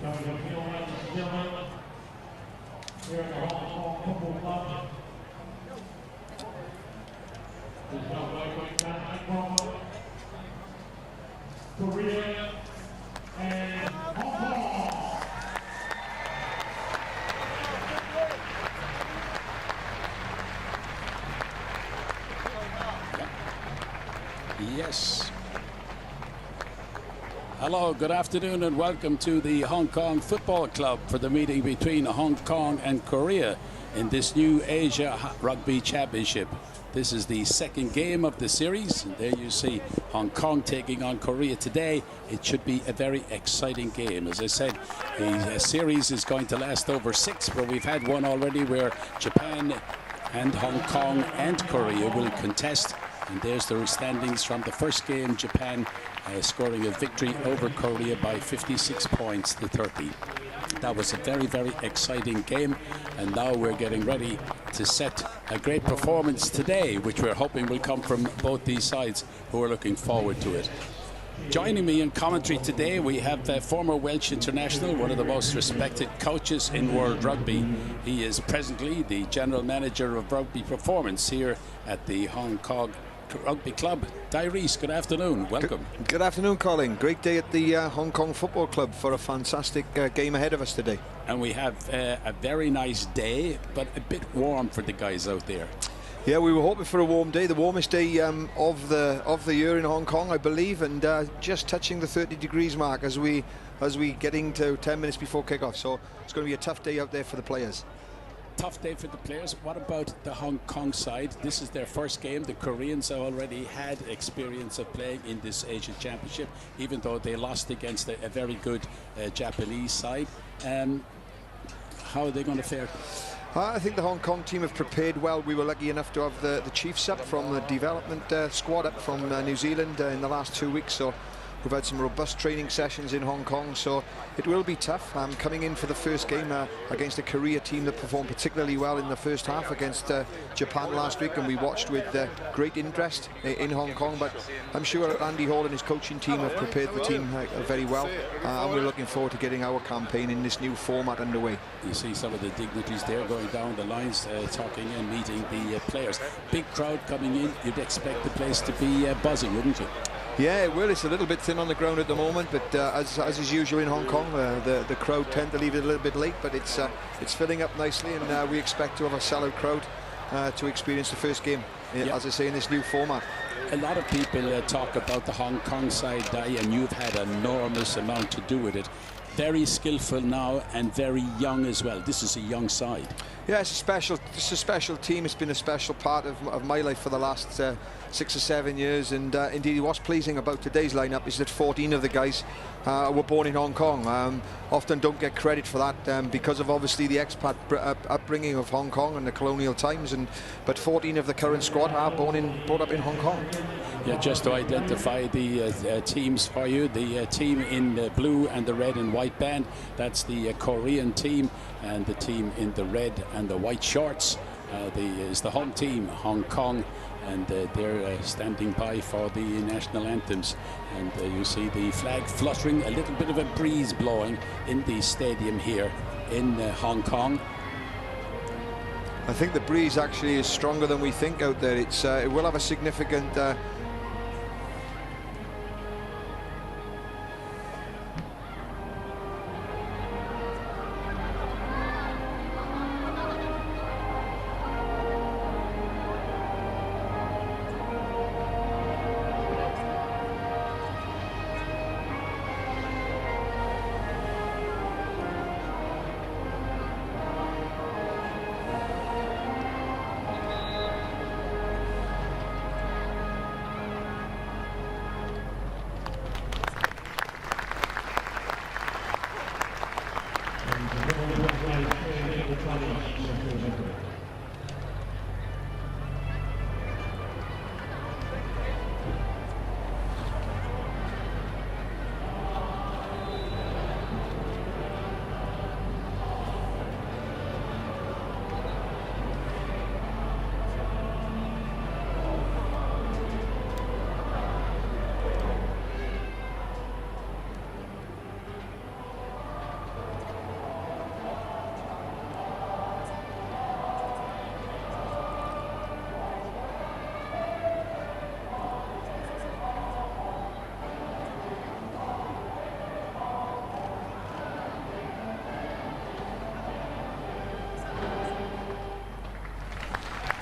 Here at the Hong Kong Football Club. This is our welcome back from Korea and Hong Kong. Yes. Hello, good afternoon and welcome to the Hong Kong Football Club for the meeting between Hong Kong and Korea in this new Asia Rugby Championship. This is the second game of the series. And there you see Hong Kong taking on Korea today. It should be a very exciting game. As I said, the series is going to last over 6, but we've had one already where Japan and Hong Kong and Korea will contest. And there's the standings from the first game. Japan scoring a victory over Korea by 56 points to 30. That was a very, very exciting game. And now we're getting ready to set a great performance today, which we're hoping will come from both these sides who are looking forward to it. Joining me in commentary today, we have the former Welsh international, one of the most respected coaches in world rugby. He is presently the general manager of rugby performance here at the Hong Kong Rugby Club. Tyrese, good afternoon. Welcome. Good afternoon, Colin. Great day at the Hong Kong Football Club for a fantastic game ahead of us today. And we have a very nice day, but a bit warm for the guys out there. Yeah, we were hoping for a warm day, the warmest day of the year in Hong Kong, I believe, and just touching the 30 degrees mark as we get into 10 minutes before kickoff. So it's going to be a tough day out there for the players. Tough day for the players. What about the Hong Kong side? This is their first game. The Koreans have already had experience of playing in this Asian Championship, even though they lost against a very good Japanese side. How are they going to fare? I think the Hong Kong team have prepared well. We were lucky enough to have the Chiefs up from the development squad up from New Zealand in the last 2 weeks. So we've had some robust training sessions in Hong Kong, so it will be tough. Coming in for the first game against a Korea team that performed particularly well in the first half against Japan last week, and we watched with great interest in Hong Kong. But I'm sure Andy Hall and his coaching team have prepared the team very well, and we're looking forward to getting our campaign in this new format underway. You see some of the dignitaries there going down the lines, talking and meeting the players. Big crowd coming in. You'd expect the place to be buzzing, wouldn't you? Yeah, it will. It's a little bit thin on the ground at the moment, but as is usual in Hong Kong, the crowd tend to leave it a little bit late, but it's filling up nicely, and we expect to have a sellout crowd to experience the first game, as I say, in this new format. A lot of people talk about the Hong Kong side, Dai, and you've had an enormous amount to do with it. Very skillful now and very young as well. This is a young side. Yeah, it's a special team. It's been a special part of my life for the last 6 or 7 years, and indeed what's pleasing about today's lineup is that 14 of the guys were born in Hong Kong. Often don't get credit for that because of obviously the expat upbringing of Hong Kong and the colonial times, but 14 of the current squad are brought up in Hong Kong. Yeah, just to identify the teams for you, the team in the blue and the red and white band, that's the Korean team, and the team in the red and the white shorts is the home team, Hong Kong, and they're standing by for the national anthems. And you see the flag fluttering, a little bit of a breeze blowing in the stadium here in Hong Kong. I think the breeze actually is stronger than we think out there. It will have a significant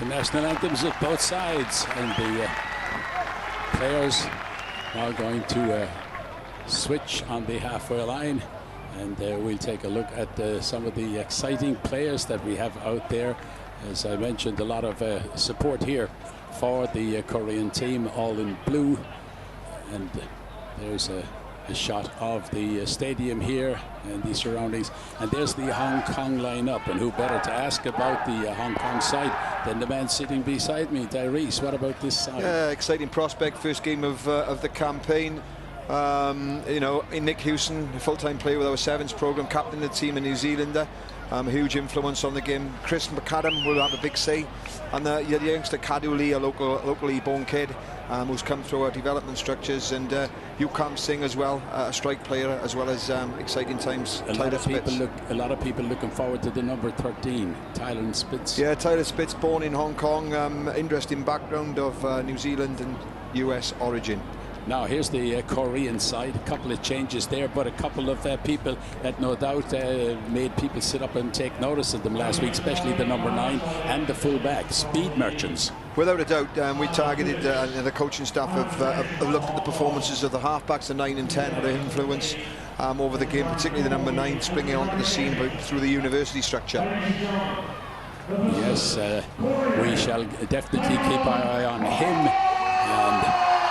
the national anthems of both sides, and the players are going to switch on the halfway line, and we'll take a look at some of the exciting players that we have out there. As I mentioned, a lot of support here for the Korean team, all in blue, and there's a shot of the stadium here and the surroundings, and there's the Hong Kong lineup, and who better to ask about the Hong Kong side than the man sitting beside me, Tyrese. What about this side? Yeah, exciting prospect, first game of the campaign. You know, Nick Hewson, full-time player with our Sevens program, captain of the team, a New Zealander, huge influence on the game. Chris McAdam will have a big say, and the youngster Kadu Lee, a locally born kid, who's come through our development structures, and Yukam Singh as well, a strike player, as well as exciting times. A lot of people looking forward to the number 13, Tyler Spitz. Yeah, Tyler Spitz, born in Hong Kong, interesting background of New Zealand and US origin. Now here's the Korean side. A couple of changes there, but a couple of people that no doubt made people sit up and take notice of them last week, especially the number 9 and the fullback, speed merchants. Without a doubt, we targeted, the coaching staff have looked at the performances of the halfbacks, the 9 and 10, had an influence over the game, particularly the number 9 springing onto the scene through the university structure. Yes, we shall definitely keep our eye on him,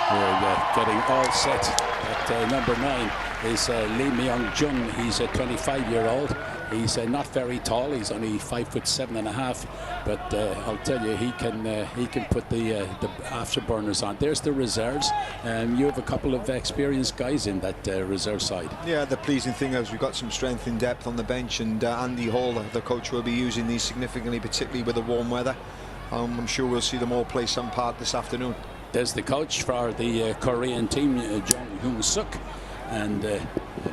and we're getting all set. At number 9 is Lee Myung-jung. He's a 25-year-old. He's not very tall. He's only 5'7.5", but I'll tell you, he can put the afterburners on. There's the reserves. You have a couple of experienced guys in that reserve side. Yeah, the pleasing thing is we've got some strength in depth on the bench, and Andy Hall, the coach, will be using these significantly, particularly with the warm weather. I'm sure we'll see them all play some part this afternoon. There's the coach for the Korean team, Jung Hyung-suk, and a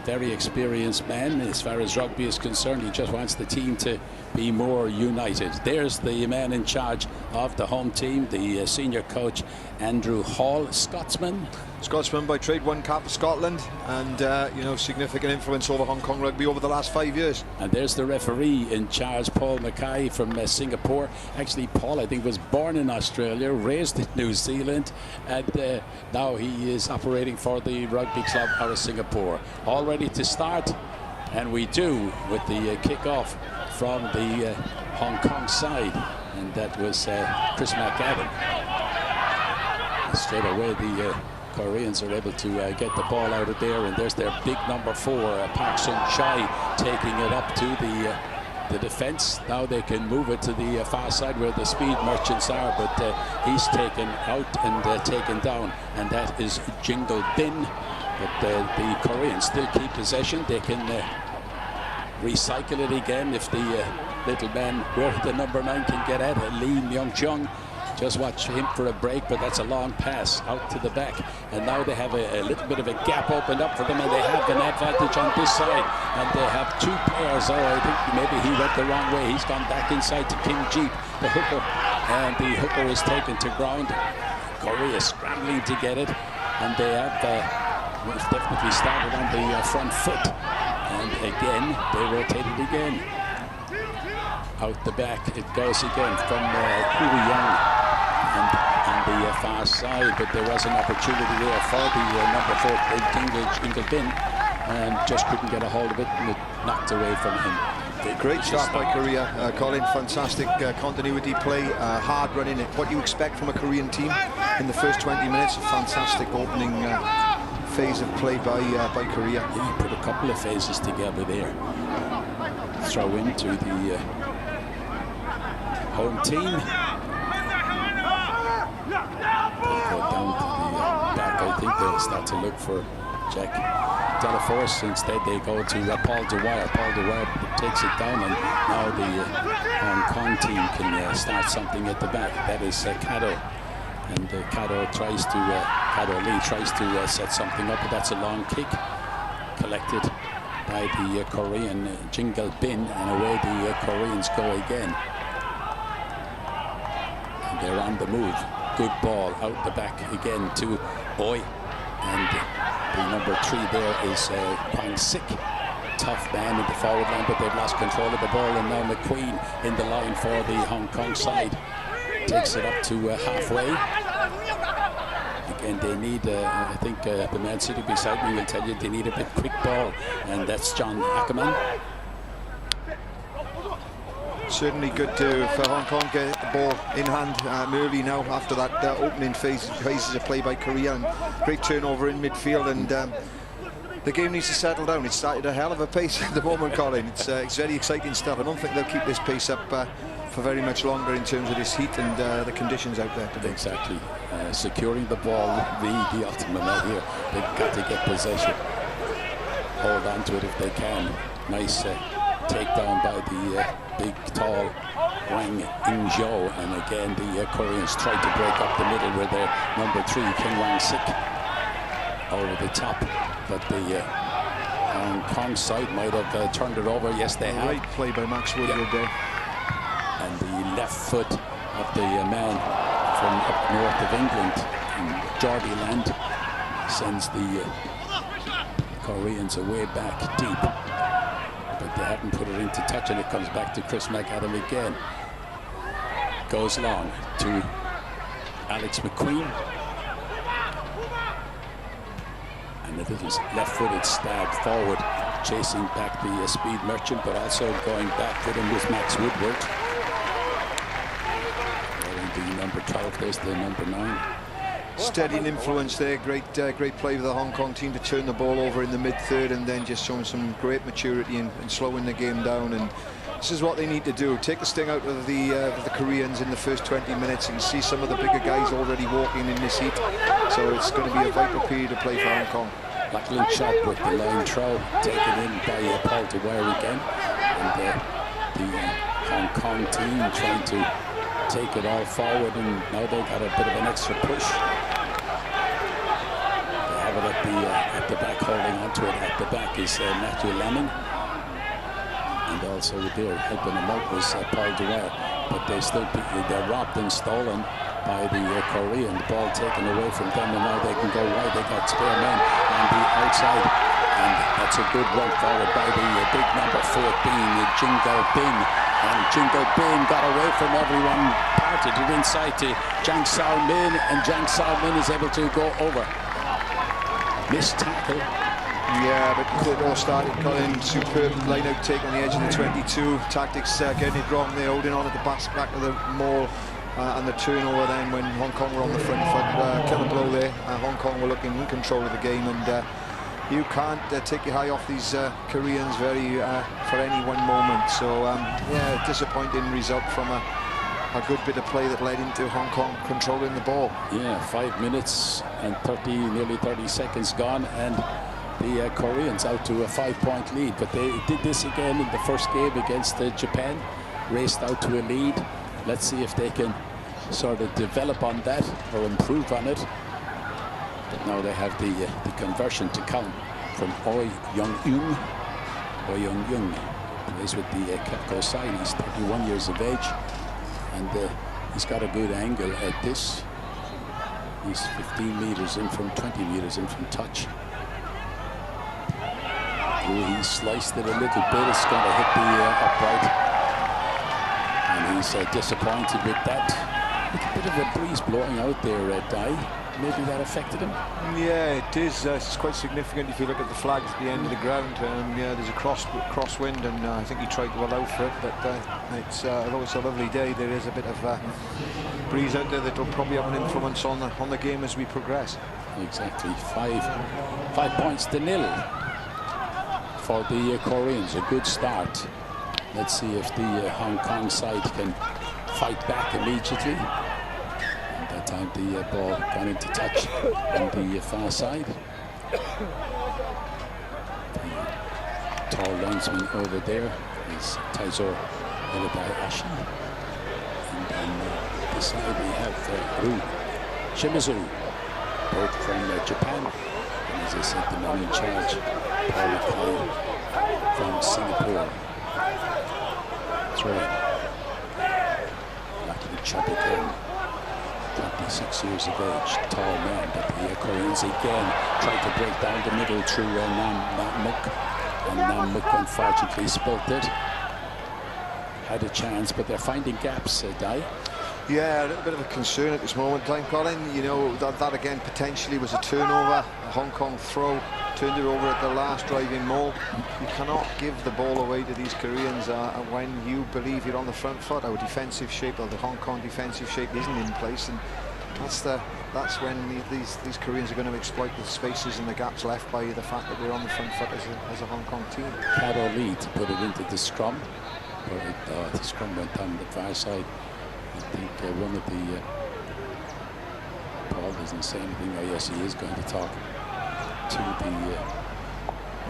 very experienced man as far as rugby is concerned. He just wants the team to be more united. There's the man in charge of the home team, the senior coach, Andrew Hall, Scotsman by trade, one cap for Scotland, and you know, significant influence over Hong Kong rugby over the last 5 years. And there's the referee in charge, Paul Mackay from Singapore. Actually, Paul, I think, was born in Australia, raised in New Zealand, and now he is operating for the rugby club out of Singapore. All ready to start, and we do, with the kick-off from the Hong Kong side, and that was Chris McAdam. Straight away, the Koreans are able to get the ball out of there, and there's their big number 4, Park Sun-chai, taking it up to the defense. Now they can move it to the far side where the speed merchants are, but he's taken out and taken down, and that is Jingle Bin. But the Koreans still keep possession. They can recycle it again if the little man where the number 9 can get at it. Lee Myung-jung. Just watch him for a break, but that's a long pass out to the back. And now they have a little bit of a gap opened up for them, and they have an advantage on this side. And they have 2 players. Oh, I think maybe he went the wrong way. He's gone back inside to Kim Jeep, the hooker. And the hooker is taken to ground. Korea scrambling to get it. And they have definitely started on the front foot. And again, they rotate it again. Out the back it goes again from Hu Young. And on the far side, but there was an opportunity there for the number 4, Jingle Bin, and just couldn't get a hold of it, and it knocked away from him. Great start by Korea, Colin. Fantastic continuity play, hard running. What you expect from a Korean team in the first 20 minutes. A fantastic opening phase of play by Korea. Yeah, he put a couple of phases together there. Throw into the home team. Go down to the back. I think they'll start to look for Jack Delaforce. Instead, they go to Paul Dwyer. Paul Dwyer takes it down, and now the Hong Kong team can start something at the back. That is Kado. And Kado Lee tries to set something up, but that's a long kick collected by the Korean Jingle Bin, and away the Koreans go again. And they're on the move. Good ball out the back again to Boy, and the number 3 there is Kwang Sik. Tough man in the forward line, but they've lost control of the ball, and now McQueen in the line for the Hong Kong side. takes it up to halfway. Again, they need, I think the man sitting beside me will tell you they need a bit quick ball, and that's John Ackerman. Certainly good for Hong Kong get the ball in hand early now after that opening phases of play by Korea, and great turnover in midfield, and the game needs to settle down. It started a hell of a pace at the moment, Colin. It's very exciting stuff. I don't think they'll keep this pace up for very much longer in terms of this heat and the conditions out there today. Exactly. Securing the ball would be the ultimate out here. They've got to get possession. Hold on to it if they can. Nice takedown by the big, tall Wang In-jo. And again, the Koreans tried to break up the middle with their number 3, Kim Wang-sik, over the top. But the Hong Kong side might have turned it over. Yes, they have. Great play by Max Woodward there. And the left foot of the man from up north of England, in Geordie land, sends the Koreans away back deep. But they haven't put it into touch, and it comes back to Chris McAdam again. Goes long to Alex McQueen. And a little left-footed stab forward, chasing back the speed merchant, but also going back with him was Max Woodward. The number 12, there's the number 9. Steadying influence there. Great play for the Hong Kong team to turn the ball over in the mid-third, and then just showing some great maturity and slowing the game down. And this is what they need to do. Take the sting out of the Koreans in the first 20 minutes. And you see some of the bigger guys already walking in this heat. So it's going to be a vital period to play for Hong Kong. Lachlan Chop with the line throw, taken in by Paul Dwyer again. And the Hong Kong team trying to take it all forward, and now they've got a bit of an extra push. They have it at the back, holding onto it at the back is Matthew Laming. And also there helping them out was Paul Dwyer. But they're robbed and stolen by the Korean. The ball taken away from them, and now they can go wide. They got spare men on the outside, and that's a good run forward by the big number 14, Jingo Bin. And Jingo Bin got away from everyone, parted it inside to Jang Sao Min, and Jang Sao Min is able to go over. Missed tackle. Yeah, but it all started, Colin. Superb line-out take on the edge of the 22. Tactics getting it wrong there, holding on at the back of the maul, and the turnover then when Hong Kong were on the front foot. Killer blow there. Hong Kong were looking in control of the game, and you can't take your eye off these Koreans for any one moment. So yeah, disappointing result from a good bit of play that led into Hong Kong controlling the ball. Yeah, 5 minutes and nearly 30 seconds gone, and the Koreans out to a 5-point lead. But they did this again in the first game against Japan, raced out to a lead. Let's see if they can sort of develop on that or improve on it. But now they have the conversion to come from Oi Young-young. Oi Young-young plays with the KEPCO side. He's 31 years of age, and he's got a good angle at this. He's 15 meters in from 20 meters in from touch. Ooh, he sliced it a little bit. It's going to hit the upright, and he's disappointed with that. With a bit of a breeze blowing out there, Dai. Maybe that affected him. Yeah, it is. It's quite significant if you look at the flags at the end of the ground. Yeah, there's a crosswind, and I think he tried to allow for it. But although it's a lovely day, there is a bit of breeze out there that will probably have an influence on the game as we progress. Exactly. 5 points to 0 for the Koreans. A good start. Let's see if the Hong Kong side can fight back immediately. That time the ball got into touch on the far side. The tall linesman over there is Taizor Ashi. And on this side we have Ru Shimizu, both from Japan. And as I said, the man in charge, Paul Kai from Singapore. Throwing. Luckily Chop again. 26 years of age, tall man, but the Koreans again tried to break down the middle through Nam Muk, and Nam Muk unfortunately spilt it. Had a chance, but they're finding gaps, Dai. Yeah, a little bit of a concern at this moment in time, Colin. You know, that again potentially was a turnover, a Hong Kong throw, turned it over at the last driving maul. You cannot give the ball away to these Koreans when you believe you're on the front foot. Our defensive shape, or the Hong Kong defensive shape, isn't in place, and that's when these Koreans are going to exploit the spaces and the gaps left by the fact that we're on the front foot as a Hong Kong team. KOR lead to put it into the scrum, but the scrum went down the far side. I think one of the Paul doesn't say anything. Oh yes, he is going to talk to the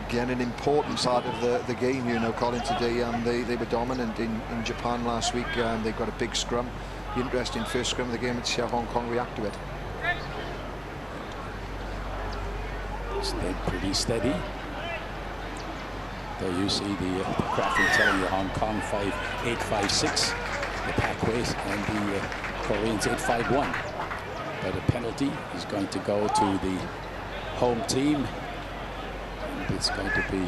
again an important part of the game here now, Colin. Today they were dominant in Japan last week, and they've got a big scrum. The interesting first scrum of the game, and see how Hong Kong react to it. Stayed pretty steady. There you see the graph will tell you Hong Kong 5.856. The pack weight, and the Koreans 8.51. But a penalty is going to go to the home team, and it's going to be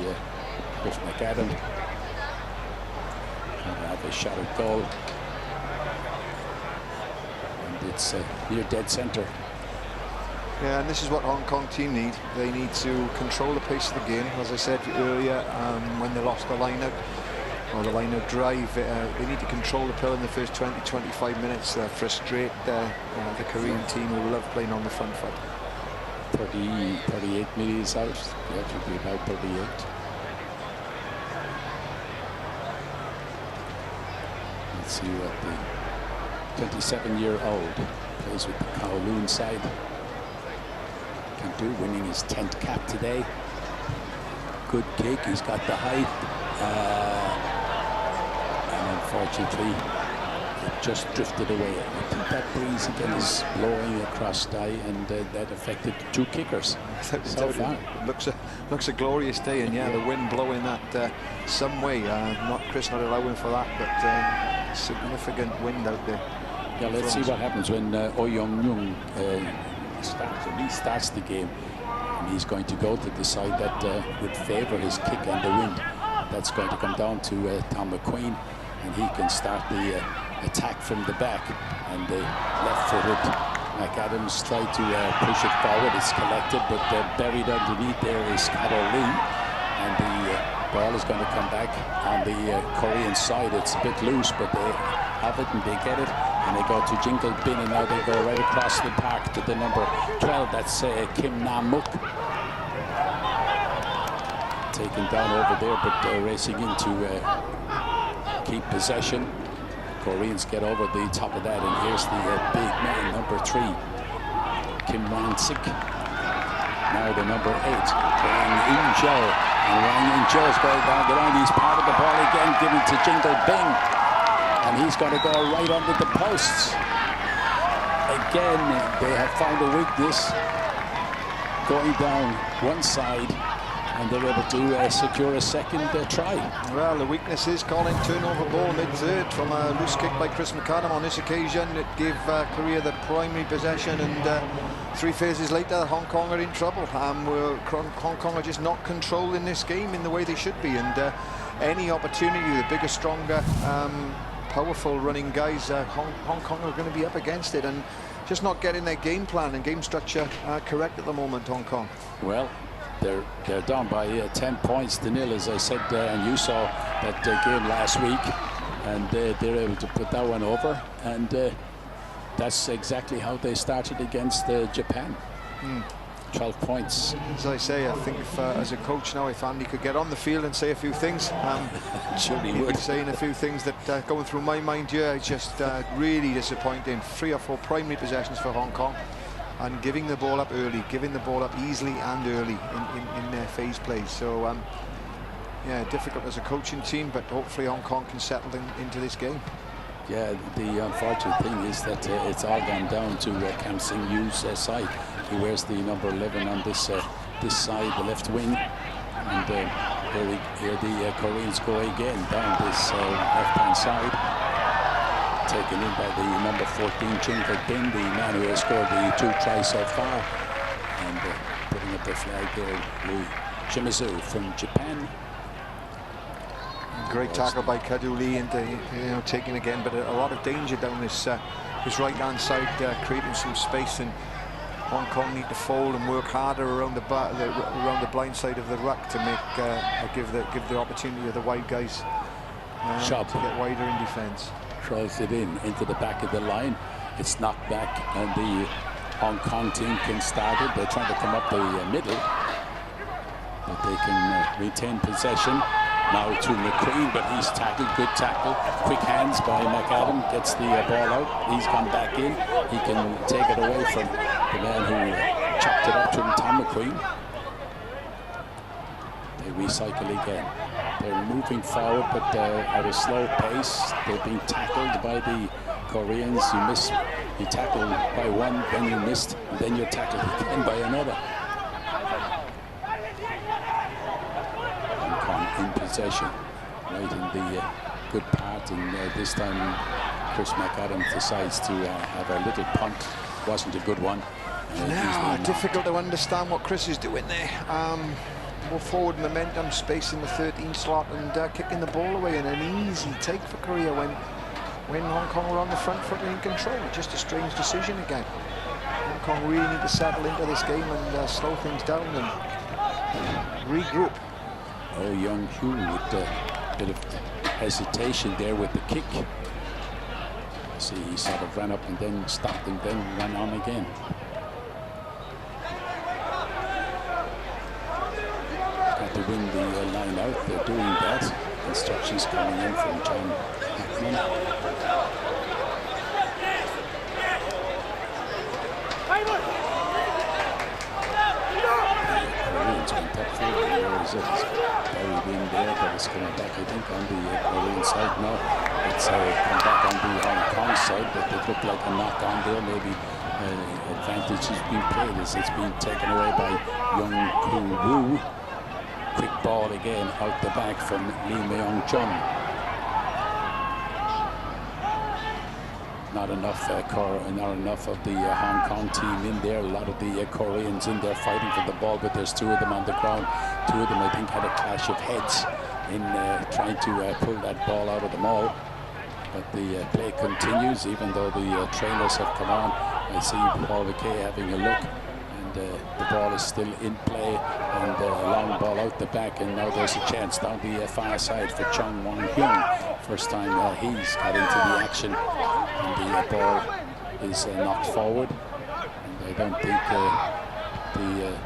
Chris McAdam. Going to have a shot at goal, and it's near dead centre. Yeah, and this is what Hong Kong team need. They need to control the pace of the game. As I said earlier, when they lost the line-out, or the line of drive, they need to control the pill in the first 20-25 minutes, frustrate the Korean team who love playing on the front foot. 38 minutes out. Yeah, it should be about 38. Let's see what the 27-year-old plays with the Kowloon side can do, winning his 10th cap today. Good kick, he's got the height. Unfortunately, it just drifted away. I think that breeze again is blowing across Dai, and that affected two kickers so far. Looks a glorious day, and yeah, the wind blowing that some way. Chris not allowing for that, but significant wind out there. Yeah, let's see what happens when Oh Young-Young starts the game, and he's going to go to the side that would favour his kick and the wind. That's going to come down to Tom McQueen, and he can start the attack from the back. And the left-footed McAdams tried to push it forward. It's collected, but buried underneath there is KOR Lee, and the ball is going to come back on the Korean side. It's a bit loose, but they have it and they get it, and they go to Jingle Bin, and now they go right across the park to the number 12. That's Kim Nam-muk. Taken down over there, but racing in to keep possession. Koreans get over the top of that, and here's the big man, number 3, Kim Wan-sik. Now the number 8, Wang In-jo. And Wang In-jo is going down the line. He's part of the ball again, given to Jingle Bing. And he's going to go right under the posts. Again, they have found a weakness going down one side, and they're able to secure a second try. Well, the weakness is Colin, turnover ball mid-third from a loose kick by Chris McAdam. On this occasion, it gave Korea the primary possession, and 3 phases later, Hong Kong are in trouble. Hong Kong are just not controlling this game in the way they should be, and any opportunity, the bigger, stronger, powerful running guys, Hong Kong are going to be up against it, and just not getting their game plan and game structure correct at the moment, Hong Kong. Well, they're down by 10 points to 0, as I said, and you saw that game last week, and they're able to put that one over, and that's exactly how they started against Japan. 12 points. As I say, I think if, as a coach now, if Andy could get on the field and say a few things, sure he would would. be saying a few things that going through my mind here. It's just really disappointing. 3 or 4 primary possessions for Hong Kong, and giving the ball up early, giving the ball up easily and early in their phase plays. So yeah, difficult as a coaching team, but hopefully Hong Kong can settle into this game. Yeah, the unfortunate thing is that it's all gone down to Kam Sing-yu's side. He wears the number 11 on this side, the left wing, and here the Koreans go again down this left-hand side, taken in by the number 14 Jingle Bin, the man who has scored the 2 tries so far, and putting up the flag there, Lee Shimizu from Japan. Great tackle by KOR Lee, and taking again, but a lot of danger down this his right-hand side, creating some space, and Hong Kong need to fold and work harder around the blind side of the ruck to make give the opportunity of the wide guys to get wider in defence. Throws it into the back of the line. It's knocked back, and the Hong Kong team can start it. They're trying to come up the middle, but they can retain possession. Now to McQueen, but he's tackled. Good tackle. Quick hands by McAdam. Gets the ball out. He's gone back in. He can take it away from the man who chopped it up to him, Tom McQueen. They recycle again. They're moving forward, but at a slow pace. They're being tackled by the Koreans. You tackled by one, then you missed, and then you're tackled again by another. In possession, right in the good part, and this time Chris McAdam decides to have a little punt. Wasn't a good one. Difficult to understand what Chris is doing there. More forward momentum, space in the 13 slot, and kicking the ball away, and an easy take for Korea when Hong Kong were on the front foot and in control. Just a strange decision again. Hong Kong really need to settle into this game and slow things down and regroup. Oh, Young Hyun with a bit of hesitation there with the kick. See, he sort of ran up and then stopped and then ran on again. Got to win the line out. They're doing that. Instructions coming in from John Hackman. Buried in there, but it's coming back, I think, on the Korean side now. It's come back on the Hong Kong side, but it looked like a knock on there. Maybe advantage has been played as it's been taken away by Young Koo Woo. Quick ball again out the back from Lee Myung Chun. Not enough of the Hong Kong team in there. A lot of the Koreans in there fighting for the ball, but there's two of them on the ground. Two of them, I think, had a clash of heads in trying to pull that ball out of the maul. But the play continues, even though the trainers have come on. I see Paul McKay having a look, and the ball is still in play, and a long ball out the back, and now there's a chance down the far side for Chung Wong Hyun. First time he's got into the action, and the ball is knocked forward. And I don't think the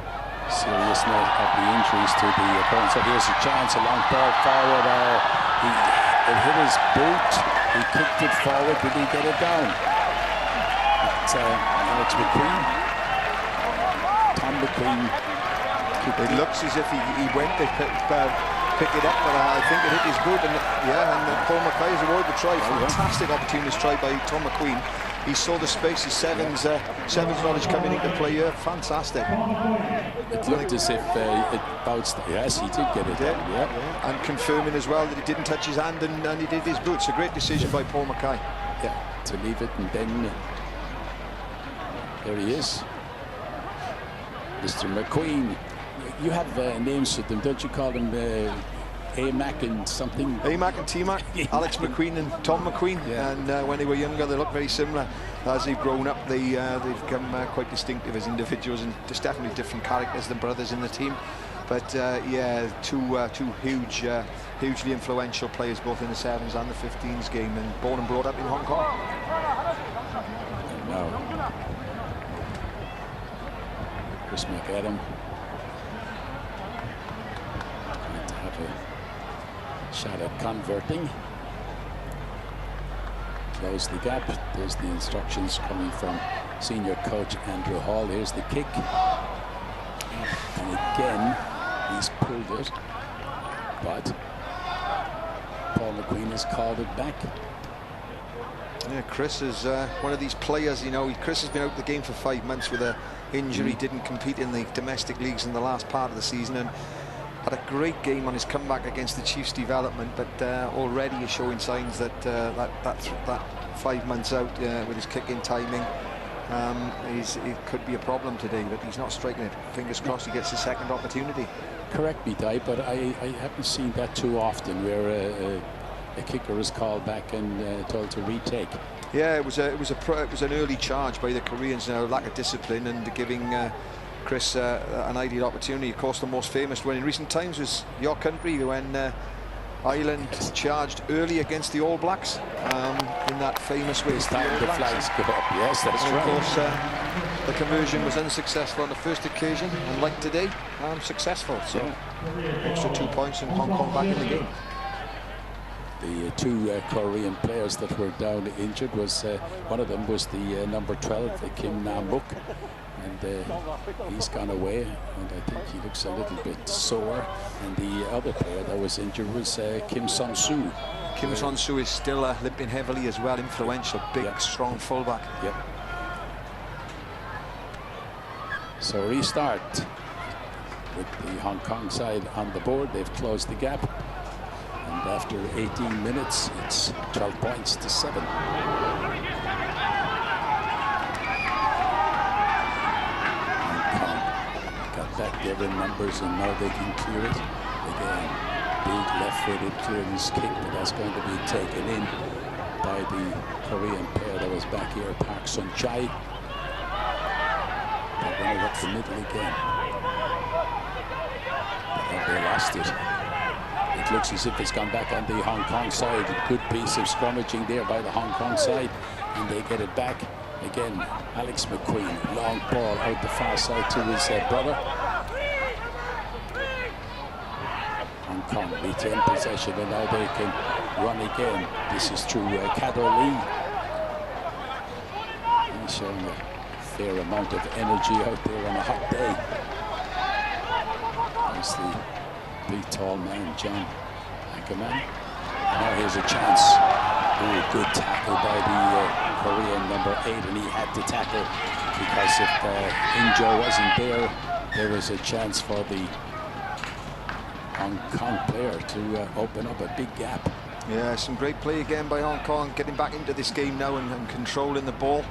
seriousness of the injuries to the opponent. So here's a chance, a long ball forward. It hit his boot. He kicked it forward. Did he get it down? It's Alex McQueen. Tom McQueen. It looks as if he went to pick it up, but I think it hit his boot, and Paul Mackay has awarded the try. Fantastic opportunist try by Tom McQueen. He saw the space, his sevens knowledge coming into play here. Fantastic. It looked as if it bounced. Yes, he did get it down, yeah. And confirming as well that it didn't touch his hand, and he did his boots. A great decision by Paul Mackay. Yeah, to leave it, and then there he is. Mr. McQueen. You have names for them, don't you? Call them A-Mac and something? A-Mac and T-Mac. Alex McQueen and Tom McQueen. Yeah. And when they were younger, they looked very similar. As they've grown up, they've become quite distinctive as individuals, and just definitely different characters than brothers in the team. But yeah, two hugely influential players, both in the sevens and the 15s game, and born and brought up in Hong Kong. And now, Chris McAdam. Shot at converting. Close the gap. There's the instructions coming from senior coach Andrew Hall. Here's the kick. And again, he's pulled it. But Paul McQueen has called it back. Yeah, Chris is one of these players, you know. Chris has been out of the game for 5 months with an injury. Didn't compete in the domestic leagues in the last part of the season, and had a great game on his comeback against the Chiefs development, but already is showing signs that that 5 months out with his kick-in timing, it could be a problem today, but he's not striking it. Fingers crossed he gets his second opportunity. Correct me, Di, but I haven't seen that too often, where a kicker is called back and told to retake. Yeah, it was an early charge by the Koreans. Lack of discipline and giving Chris an ideal opportunity. Of course, the most famous one in recent times was your country when Ireland charged early against the All Blacks in that famous way. This time the flags go up. Yes, that's and right. Of course, the conversion was unsuccessful on the first occasion, and like today, successful. So extra 2 points and Hong Kong back in the game. The two Korean players that were down injured was one of them was the number 12, Kim Nam-mook, and he's gone away, and I think he looks a little bit sore. And the other player that was injured was Kim Song-soo. Kim Song-soo is still limping heavily as well, influential, big, strong fullback. Yep. So restart with the Hong Kong side on the board. They've closed the gap. And after 18 minutes, it's 12 points to 7. Hong Kong got back there in numbers, and now they can clear it. Again, big left-footed clearance kick, but that's going to be taken in by the Korean pair that was back here, Park Sun-chai. They run it up the middle again. And they lost it. It looks as if it's gone back on the Hong Kong side. A good piece of scrummaging there by the Hong Kong side. And they get it back. Again, Alex McQueen, long ball out the far side to his brother. Hong Kong retain possession, and now they can run again. This is through Kado Lee. He's showing a fair amount of energy out there on a hot day. There's the big tall man, John Ackerman. Now here's a chance. Ooh, good tackle by the Korean number 8, and he had to tackle because if Injo wasn't there, there was a chance for the Hong Kong player to open up a big gap. Yeah, some great play again by Hong Kong, getting back into this game now and controlling the ball.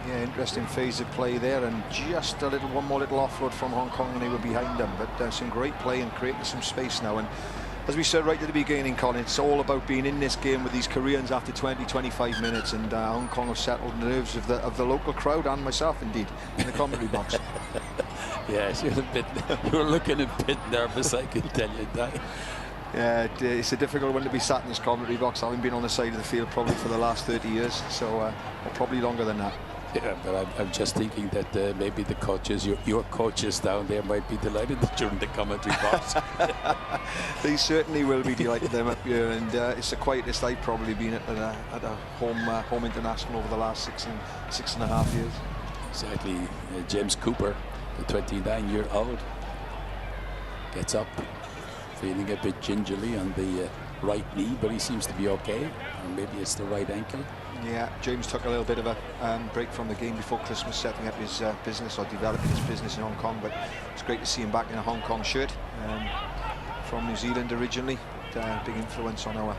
Yeah, interesting phase of play there, and just one more little offload from Hong Kong and they were behind them. But some great play and creating some space now. And as we said right at the beginning, Colin, it's all about being in this game with these Koreans after 20-25 minutes, and Hong Kong have settled the nerves of the local crowd and myself, indeed, in the commentary box. Yes, you're looking a bit nervous, I can tell you that. Yeah, it's a difficult one to be sat in this commentary box, having been on the side of the field probably for the last 30 years, so or probably longer than that. Yeah, but I'm just thinking that maybe the coaches, your coaches down there, might be delighted that you're in the commentary box. They certainly will be delighted them up here, and it's the quietest I've probably been at a home international over the last 6.5 years. Exactly. James Cooper, the 29-year-old, gets up, feeling a bit gingerly on the right knee, but he seems to be okay. Or maybe it's the right ankle. Yeah, James took a little bit of a break from the game before Christmas, setting up his business or developing his business in Hong Kong. But it's great to see him back in a Hong Kong shirt. From New Zealand originally, big influence on our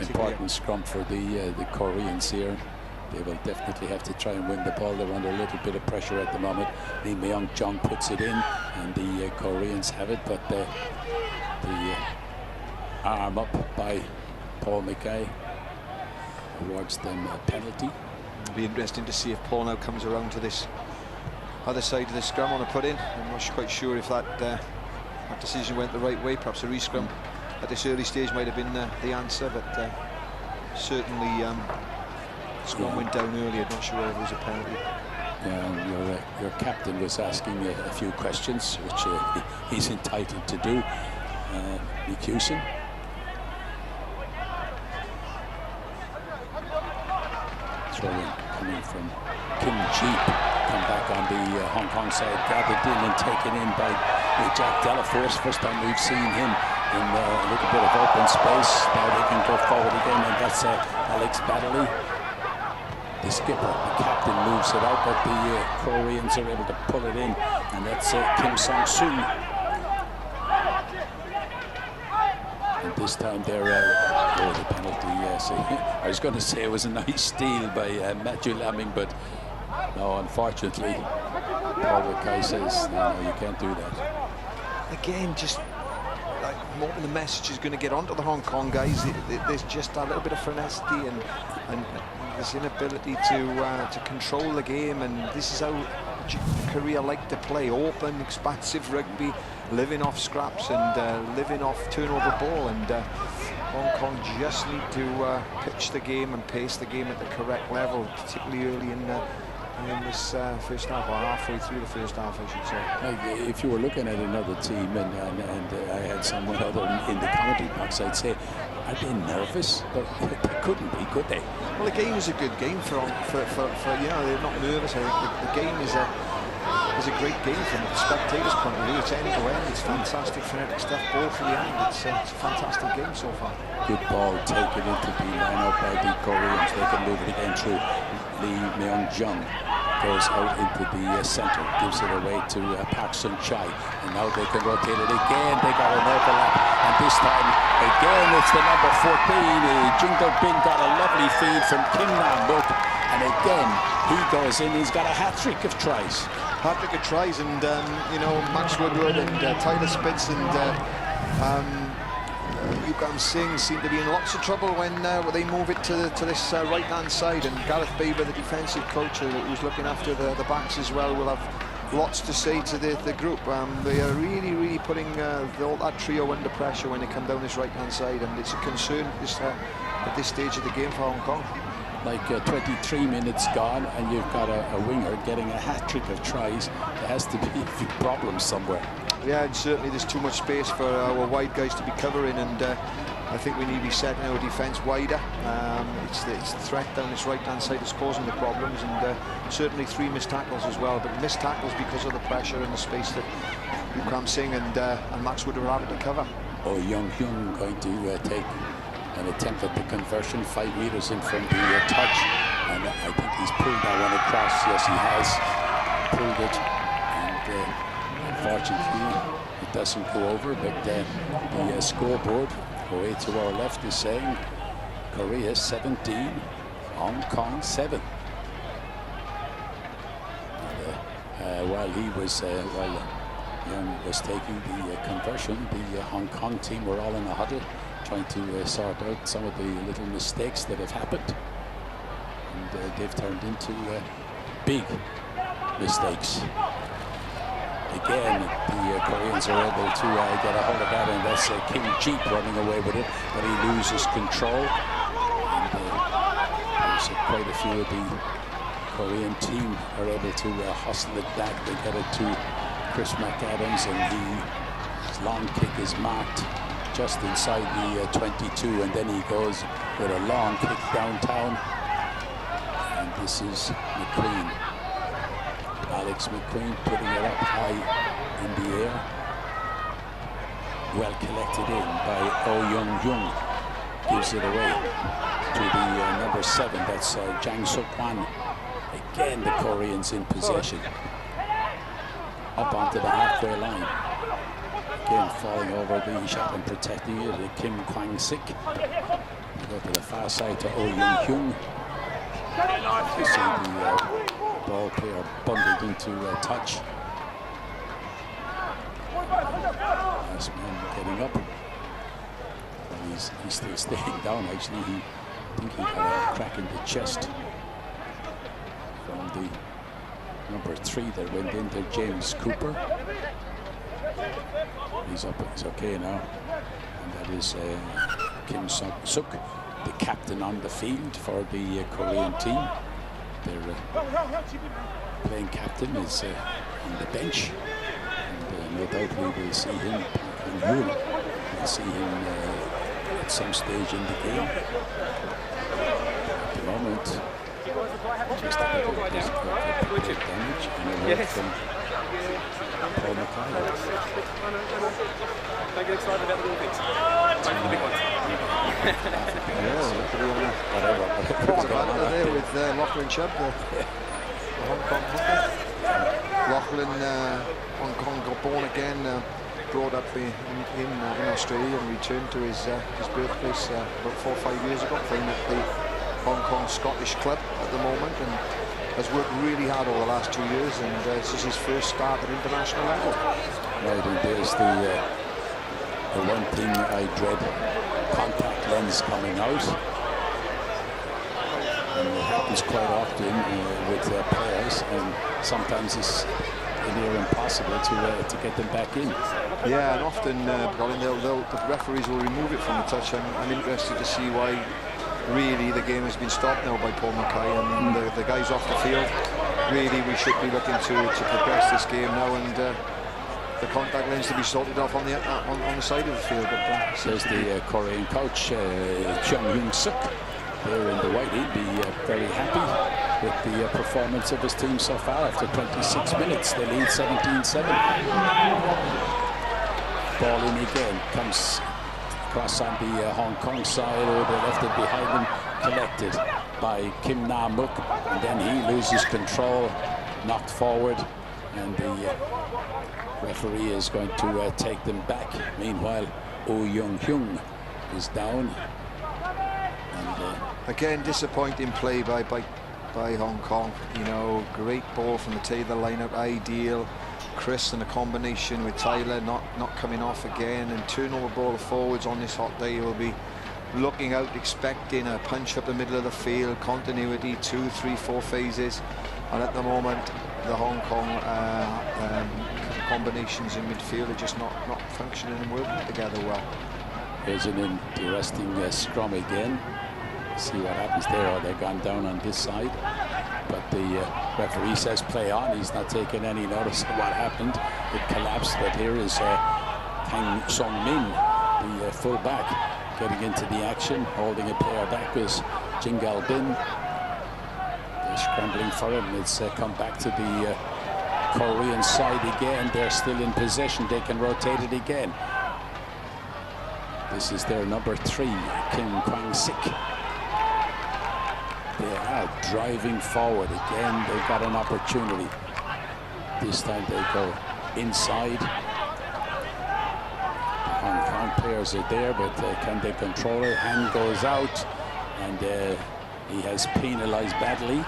important scrum for the Koreans here. They will definitely have to try and win the ball. They're under a little bit of pressure at the moment. Lee Myung-jong puts it in, and the Koreans have it, but the arm up by Paul Mackay awards them a penalty. It'll be interesting to see if Paul now comes around to this other side of the scrum on a put-in. I'm not quite sure if that decision went the right way. Perhaps a re-scrum at this early stage might have been the answer, but certainly scrum went down earlier. Not sure whether it was a penalty. Yeah, your captain was asking a few questions, which he's entitled to do. McHewson. Throw-in coming from Kim Jeep. Come back on the Hong Kong side, gathered in and taken in by Jack Delaforce. First time we've seen him in a little bit of open space. Now they can go forward again, and that's Alex Baddeley. The skipper, the captain, moves it out, but the Koreans are able to pull it in, and that's Kim Song-soo. And this time they're the penalty. Yes, I was going to say it was a nice steal by Matthew Lamming, but no, unfortunately, Paul Mackay says no, you can't do that. Again, just hoping the message is going to get onto the Hong Kong guys. There's just a little bit of finesse and this inability to control the game, and this is how Korea like to play: open, expansive rugby, living off scraps and living off turnover ball. And Hong Kong just need to pitch the game and pace the game at the correct level, particularly early in this first half, or halfway through the first half, I should say. Like, if you were looking at another team and I had someone other in the commentary box, I'd say, are they nervous? But they couldn't be, could they? Well, the game is a good game for you know, they're not nervous. I think the game is a great game from the spectators' point of view. It's end to end. It's fantastic frenetic stuff, ball for the end. It's a fantastic game so far. Good ball taken into the line-up by the Koreans. They can move it again through Lee Myung-jung. Goes out into the centre, gives it away to Park Sun-chai, and now they can rotate it again. They got an overlap, and this time again it's the number 14. Jung Do-bin got a lovely feed from Kim Nam-wook, and again he goes in. He's got a hat-trick of tries. Hat-trick of tries, and you know, Max Woodward and Tyler Spitz and Yukam Singh seem to be in lots of trouble when they move it to this right-hand side, and Gareth Baber, the defensive coach who's looking after the backs as well, will have lots to say to the group. They are really putting all that trio under pressure when they come down this right-hand side, and it's a concern at this stage of the game for Hong Kong. Like 23 minutes gone, and you've got a winger getting a hat-trick of tries. There has to be a few problems somewhere. Yeah, and certainly there's too much space for our wide guys to be covering, and I think we need to be setting our defence wider. It's the threat down this right-hand side that's causing the problems, and certainly 3 missed tackles as well, but missed tackles because of the pressure and the space that Yukam Singh and Max Wood were having to cover. Oh, Young Hyun going to take an attempt at the conversion, 5 meters in from the touch, and I think he's pulled that one across. Yes, he has pulled it, and unfortunately it doesn't go over, but the scoreboard away to our left is saying Korea 17, Hong Kong 7. And, while Young was taking the conversion, the Hong Kong team were all in a huddle trying to sort out some of the little mistakes that have happened, and they've turned into big mistakes. Again, the Koreans are able to get a hold of that, and that's Kim Jeep running away with it, but he loses control. And there's quite a few of the Korean team are able to hustle it back. They get it to Chris McAdams, and his long kick is marked just inside the 22, and then he goes with a long kick downtown. And this is McQueen. Alex McQueen putting it up high in the air. Well collected in by Oh Young-jung. Gives it away to the number 7. That's Jang Suk-hwan. Again, the Koreans in possession. Up onto the halfway line. Again, falling over the shot and protecting it. Kim Kwang-sik. Go to the far side to Oh Young-hyun. You see the ball player bundled into a touch. Last man getting up. And he's still staying down, actually. I think he had a crack in the chest from the number 3 that went into James Cooper. He's up, he's okay now. And that is Kim Suk, the captain on the field for the Korean team. Their playing captain is on the bench, and no doubt we will see him. We'll see him at some stage in the game. At the moment, just a little bit of damage and a word from Paul Mackay. Don't get excited about the little things. Wait for the big ones. Whatever. There with Lachlan Chubb, the Hong Kong hooker. Lachlan, Hong Kong, got born again, brought up in Australia, and returned to his birthplace about 4 or 5 years ago, playing at the Hong Kong Scottish club at the moment, and has worked really hard over the last 2 years, and this is his first start at international level. Right, and there's the The one thing I dread, contact lens coming out. And it happens quite often with players, and sometimes it's near impossible to get them back in. Yeah, and often, Colin, the referees will remove it from the touch. I'm interested to see why really the game has been stopped now by Paul Mackay and the guys off the field. Really, we should be looking to progress this game now, and the contact lens to be sorted off on the side of the field. But says the Korean coach, Chung Hyung-suk, there in the white. He'd be very happy with the performance of his team so far. After 26 minutes, they lead 17-7. Ball in again, comes across on the Hong Kong side. Oh, they left it behind them, collected by Kim Na-mook, and then he loses control, knocked forward, and the referee is going to take them back. Meanwhile, Oh Young-hyung is down. And again, disappointing play by Hong Kong. You know, great ball from the tail of the lineup, ideal. Chris and a combination with Tyler not coming off again, and turnover ball of forwards on this hot day will be looking out, expecting a punch up the middle of the field, continuity, 2, 3, 4 phases, and at the moment the Hong Kong combinations in midfield are just not functioning and working together well. Here's an interesting scrum again. See what happens there. Oh, they've gone down on this side, but the referee says play on. He's not taking any notice of what happened. It collapsed, but here is Kang Song-min, the full-back, getting into the action, holding a player back was Jin Gal-bin. They're scrambling for him. It's come back to the Korean side again. They're still in possession. They can rotate it again. This is their number 3, Kim Kwang-sik. They are driving forward again. They've got an opportunity. This time they go inside. The Hong Kong players are there, but can they control it? Hand goes out, and he has penalized badly.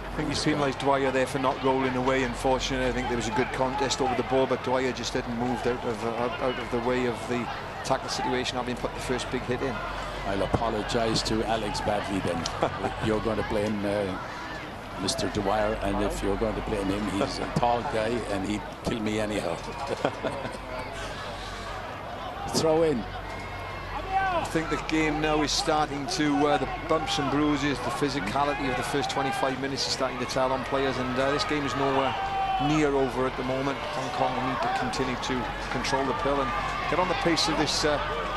I think he's penalised Dwyer there for not rolling away. Unfortunately, I think there was a good contest over the ball, but Dwyer just didn't move out of the way of the tackle situation, having put the first big hit in. I'll apologise to Alex badly then. You're going to blame Mr. Dwyer, and if you're going to blame him, he's a tall guy and he'd kill me anyhow. Throw in. I think the game now is starting to, the bumps and bruises, the physicality of the first 25 minutes is starting to tell on players, and this game is nowhere near over at the moment. Hong Kong need to continue to control the pill and get on the pace of this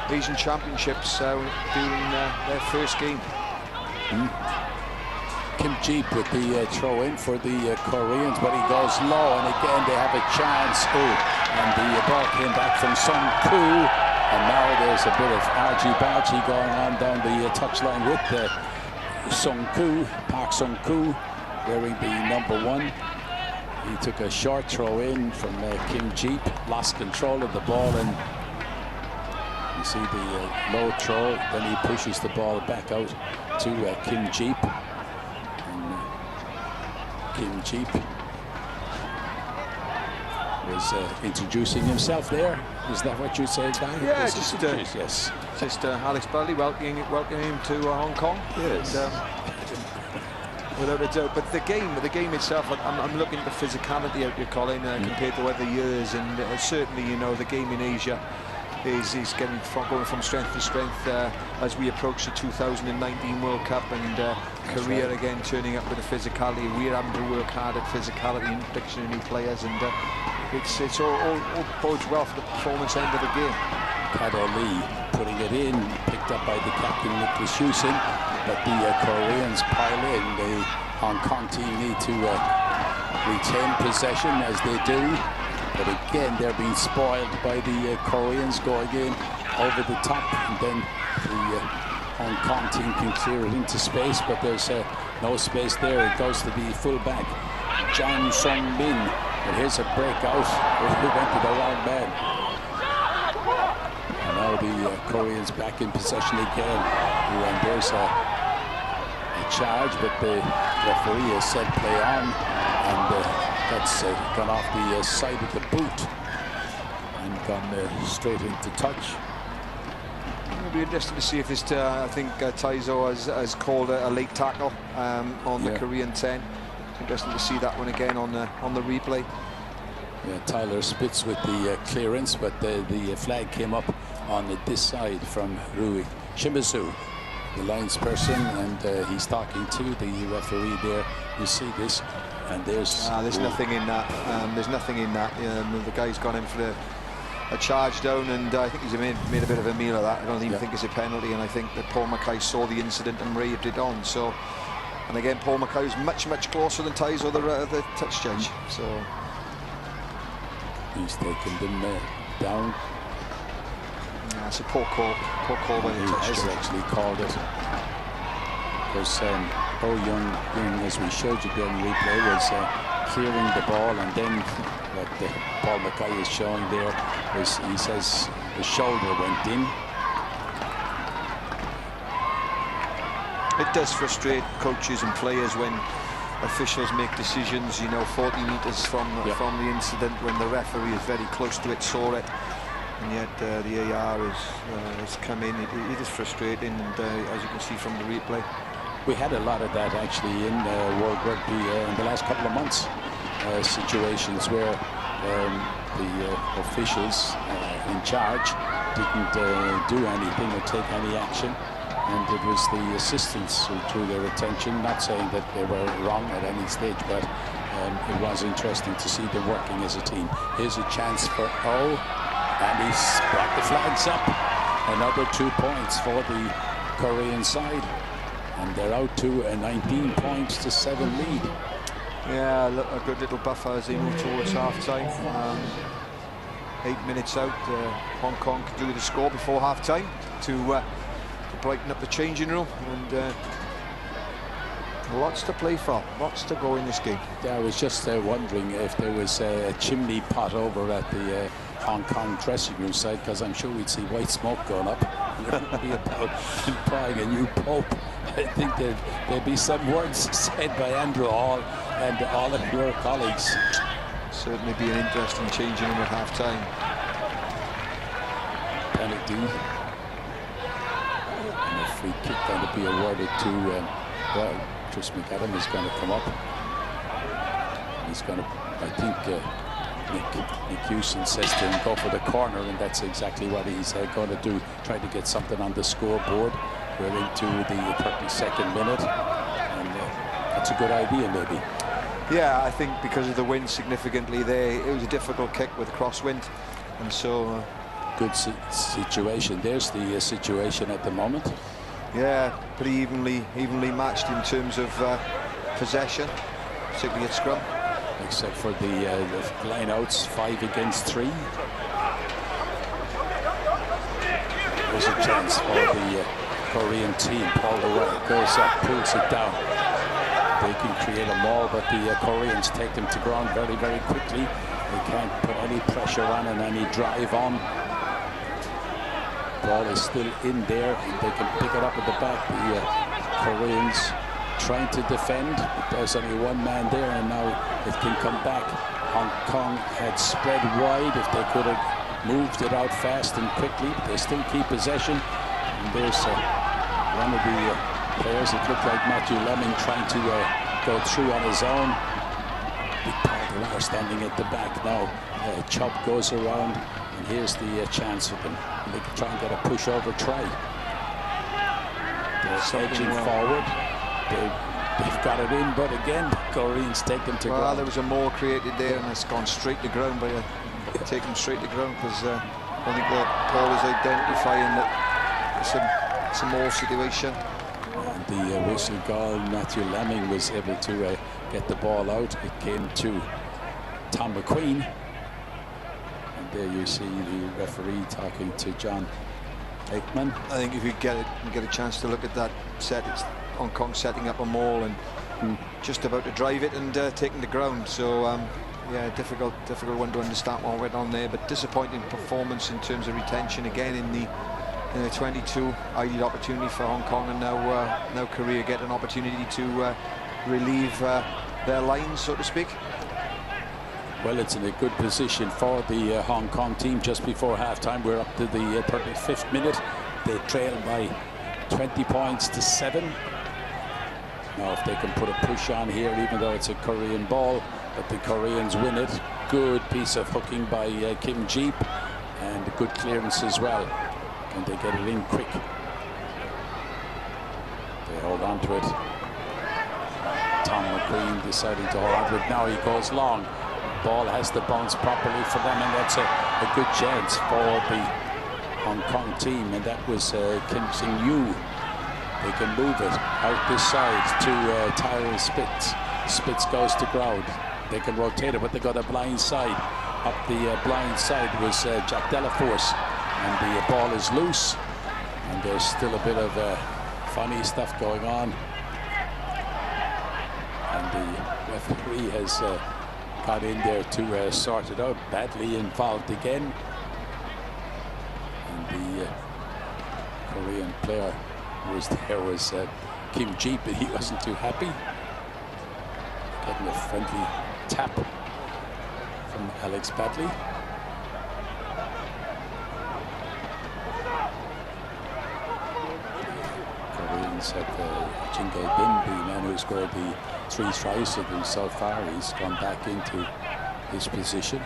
Asian Championships during their first game. Kim Jeep with the throw in for the Koreans, but he goes low, and again they have a chance. And the ball came back from Sung Koo, and now there's a bit of argy-bargy going on down the touchline with Sung Koo, Park Sung Koo, wearing the number 1. He took a short throw in from Kim Jeep, lost control of the ball, and you see the low throw, then he pushes the ball back out to Kim Jeep. And Kim Jeep was introducing himself there. Is that what you say, Guy? Yeah, yes. Just Alex Burley welcoming him to Hong Kong. Yes. And, without a doubt, but the game itself, I'm looking at the physicality out here, Colin, compared to other years, and certainly, you know, the game in Asia is going from strength to strength as we approach the 2019 World Cup, and Korea again turning up with the physicality. We're having to work hard at physicality and induction of new players, and it's all bodes well for the performance end of the game. Kado Lee putting it in, picked up by the captain Nicholas Hewson, but the Koreans pile in. The Hong Kong team need to retain possession as they do, but again they're being spoiled by the Koreans going in over the top, and then the Hong Kong team can clear it into space, but there's no space there. It goes to the fullback Jang Song-min, and here's a breakout. He went to the wrong man. And now the Koreans back in possession again, and there's a charge, but the referee has said play on, and that's gone off the side of the boot. and gone straight into touch. It'll be interesting to see if this. I think Taizo has called a late tackle on the Korean 10. Interesting to see that one again on the replay. Yeah, Tyler Spitz with the clearance, but the flag came up on this side from Rui Shimizu, the linesperson, and he's talking to the referee there. You see this, and there's nothing in that. There's nothing in that. The guy's gone in for a charge down, and I think he's made a bit of a meal of that. I don't even think it's a penalty, and I think that Paul Mackay saw the incident and raved it on. So, and again, Paul Mackay's much closer than Taizo, the touch judge. So he's taken them down. It's a poor call by the touch judge. He has actually called it, because Oh Young, as we showed you during replay, was clearing the ball, and then what Paul Mackay is showing there was, he says, the shoulder went in. It does frustrate coaches and players when officials make decisions, 40 metres from the incident, when the referee is very close to it, saw it, and yet the AR has come in. It is frustrating, and as you can see from the replay. We had a lot of that actually in World Rugby in the last couple of months. Situations where the officials in charge didn't do anything or take any action, and it was the assistants who drew their attention, not saying that they were wrong at any stage, but it was interesting to see them working as a team. Here's a chance for O, and he's brought the flags up. Another 2 points for the Korean side, and they're out to a 19 points to 7 lead. Yeah, a good little buffer as they move towards half-time. 8 minutes out, Hong Kong could do with a score before half-time to brighten up the changing room, and lots to play for, lots to go in this game. Yeah, I was just wondering if there was a chimney pot over at the Hong Kong dressing room side, because I'm sure we'd see white smoke going up. It would be about employing a new pope. I think there'd be some words said by Andrew Hall and all of your colleagues. Certainly be an interesting changing room at half-time. Penalty. And a free kick going to be awarded to, well, Chris McAdam is going to come up. He's going to, I think, Nick Hewson says to him, go for the corner, and that's exactly what he's going to do, try to get something on the scoreboard. We're into the 32nd minute, and that's a good idea, maybe. Yeah, I think because of the wind significantly there, it was a difficult kick with crosswind, and so... good situation. There's the situation at the moment. Yeah, pretty evenly matched in terms of possession, particularly at scrum. Except for the line-outs, 5 against 3. There's a chance for the Korean team. Paul Dewar goes up, pulls it down. They can create a maul, but the Koreans take them to ground very quickly. They can't put any pressure on and any drive on. Ball is still in there. They can pick it up at the back. The Koreans trying to defend, but there's only one man there, and now it can come back. Hong Kong had spread wide. If they could have moved it out fast and quickly, they still keep possession. And there's one of the players, it looked like Matthew Lemming, trying to go through on his own. Big Paul Dewar standing at the back now. Chubb goes around, and here's the chance for them. They can try and get a pushover try. They're edging forward. They've got it in, but again, the Koreans take them to ground. Well, there was a maul created there, and it's gone straight to ground, but take them straight to ground, because I think that Paul is identifying that it's a maul situation. And the whistle goal, Matthew Lemming was able to get the ball out. It came to Tom McQueen. And there you see the referee talking to John Aikman. I think if you get a chance to look at that set, it's Hong Kong setting up a maul and just about to drive it and taking the ground. So yeah, difficult one to understand what went on there, but disappointing performance in terms of retention again in the 22. Ideal opportunity for Hong Kong, and now Korea get an opportunity to relieve their lines, so to speak. Well, it's in a good position for the Hong Kong team just before halftime. We're up to the 35th minute. They trail by 20 points to 7. Now, if they can put a push on here, even though it's a Korean ball, but the Koreans win it. Good piece of hooking by Kim Jeep, and a good clearance as well. And they get it in quick. They hold on to it. Tom McQueen deciding to hold on to it. Now he goes long. Ball has to bounce properly for them, and that's a good chance for the Hong Kong team. And that was Kim Sing-yu. They can move it out this side to Tyrell Spitz. Spitz goes to ground. They can rotate it, but they got a blind side. Up the blind side was Jack Delaforce, and the ball is loose. And there's still a bit of funny stuff going on. And the referee has got in there to sort it out. Badly involved again. And the Korean player who was there was Kim Jeep, but he wasn't too happy. Getting a friendly tap from Alex Badley. Koreans have Jingo Bin, the man who scored the 3 tries for them so far. He's gone back into his position.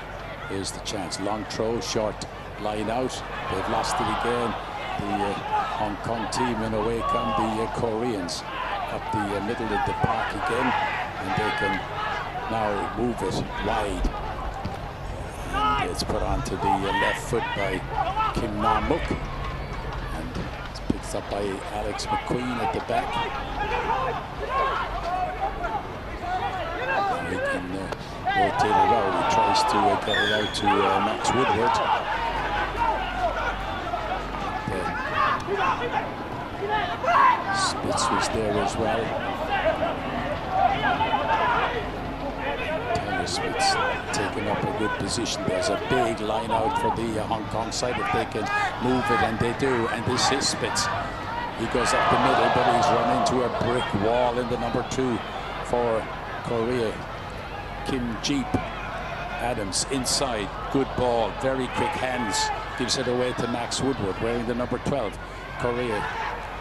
Here's the chance. Long throw, short line out. They've lost it again. The Hong Kong team, and away come the Koreans up the middle of the park again, and they can now move it wide. And it's put onto the left foot by Kim Na-mook, and it's picked up by Alex McQueen at the back. And he can rotate it out. He tries to get it out to Max Woodward. Spitz was there as well. Tyler Spitz taking up a good position. There's a big line out for the Hong Kong side if they can move it, and they do. And this is Spitz. He goes up the middle, but he's run into a brick wall in the number 2 for Korea. Kim Jeep. Adams inside, good ball, very quick hands, gives it away to Max Woodward wearing the number 12. Korea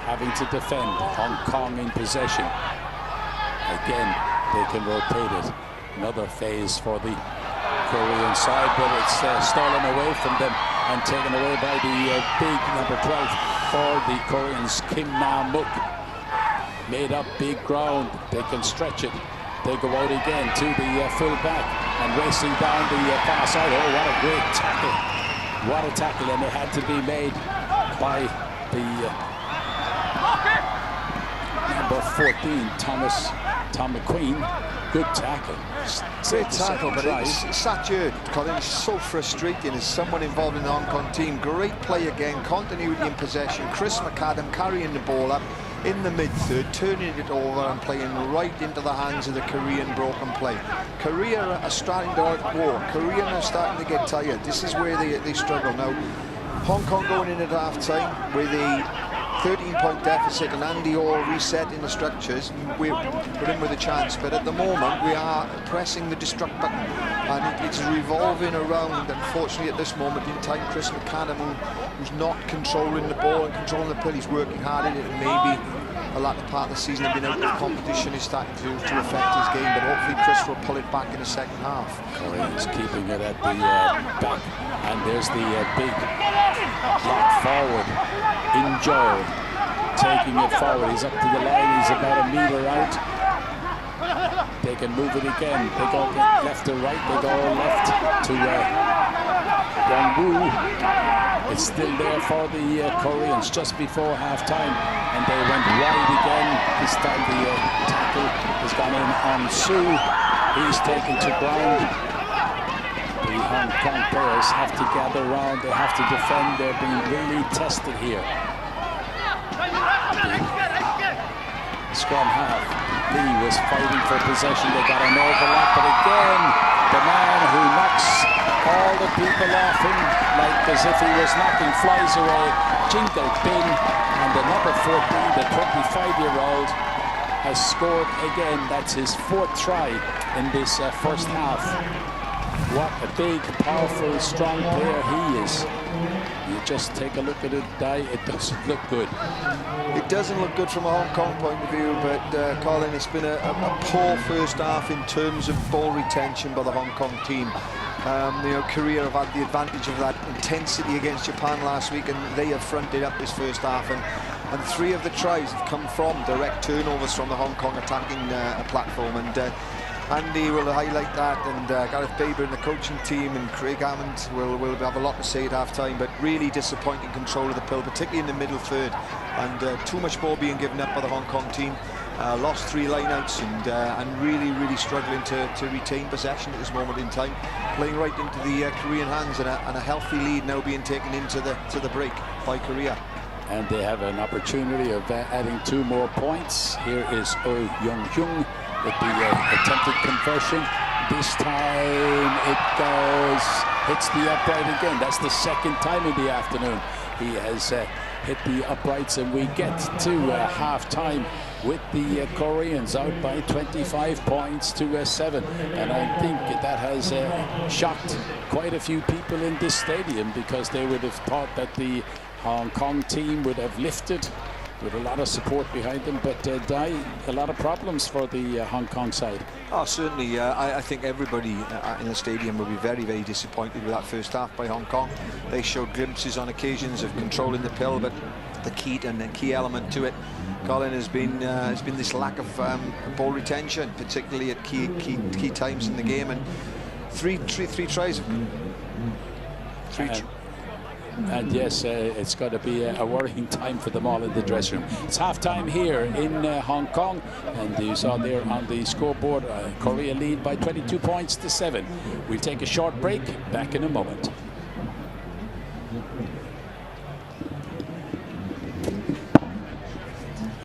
having to defend, Hong Kong in possession. Again, they can rotate it. Another phase for the Korean side, but it's stolen away from them and taken away by the big number 12 for the Koreans, Kim Na-mook. Made up big ground, they can stretch it. They go out again to the full back and racing down the far side. Oh, what a great tackle. What a tackle, and it had to be made by the number 14, Tom McQueen. Good tackle. Great tackle, but it's Satya, Colin, is so frustrating as someone involved in the Hong Kong team. Great play again, continuity in possession. Chris McAdam carrying the ball up in the mid-third, turning it over and playing right into the hands of the Korean broken play. Korea are starting to outwar. Korean are starting to get tired. This is where they struggle now. Hong Kong going in at half-time with a 13-point deficit, and Andy Orr resetting the structures. We're in with a chance, but at the moment we are pressing the destruct button, and it's revolving around. Unfortunately, at this moment in time, Chris McAdam, who's not controlling the ball and controlling the play, he's working hard at it, and maybe a latter part of the season have been out of competition is starting to affect his game, but hopefully Chris will pull it back in the second half. Koreans keeping it at the back, and there's the big block forward in Joel, taking it forward. He's up to the line, he's about a metre out. They can move it again. They go left to right, they go left to Wong-woo. It's still there for the Koreans just before half-time, and they went wide again. This time the tackle has gone in on Su. He's taken to ground. The Hong Kong players have to gather round. They have to defend. They're being really tested here. The scrum half. Lee was fighting for possession. They got an overlap, but again, the man who knocks all the people off him like as if he was knocking flies away, Jingle Bin, and the number 14, the 25-year-old, has scored again. That's his 4th try in this first half. what a big, powerful, strong player he is. You just take a look at it, it doesn't look good. It doesn't look good from a Hong Kong point of view, but Colin, it's been a poor first half in terms of ball retention by the Hong Kong team. You know, Korea have had the advantage of that intensity against Japan last week, and they have fronted up this first half. And 3 of the tries have come from direct turnovers from the Hong Kong attacking platform. And Andy will highlight that, and Gareth Baber and the coaching team and Craig Hammond will have a lot to say at half-time, but really disappointing control of the pill, particularly in the middle third, and too much ball being given up by the Hong Kong team. Lost 3 lineouts and really struggling to retain possession at this moment in time, playing right into the Korean hands, and a healthy lead now being taken into the break by Korea. And they have an opportunity of adding 2 more points. Here is Oh Young-hyung with the attempted conversion. This time it goes, hits the upright again. That's the second time in the afternoon he has hit the uprights, and we get to half-time with the Koreans out by 25 points to 7. And I think that has shocked quite a few people in this stadium, because they would have thought that the Hong Kong team would have lifted with a lot of support behind them, but a lot of problems for the Hong Kong side. Oh, certainly. I think everybody in the stadium will be very disappointed with that first half by Hong Kong. They showed glimpses on occasions of controlling the pill, but the key element to it, Colin, has been this lack of ball retention, particularly at key times in the game. And three tries. And yes, it's got to be a worrying time for them all in the dressing room. It's half-time here in Hong Kong, and you saw there on the scoreboard, Korea lead by 22 points to 7. We'll take a short break. Back in a moment.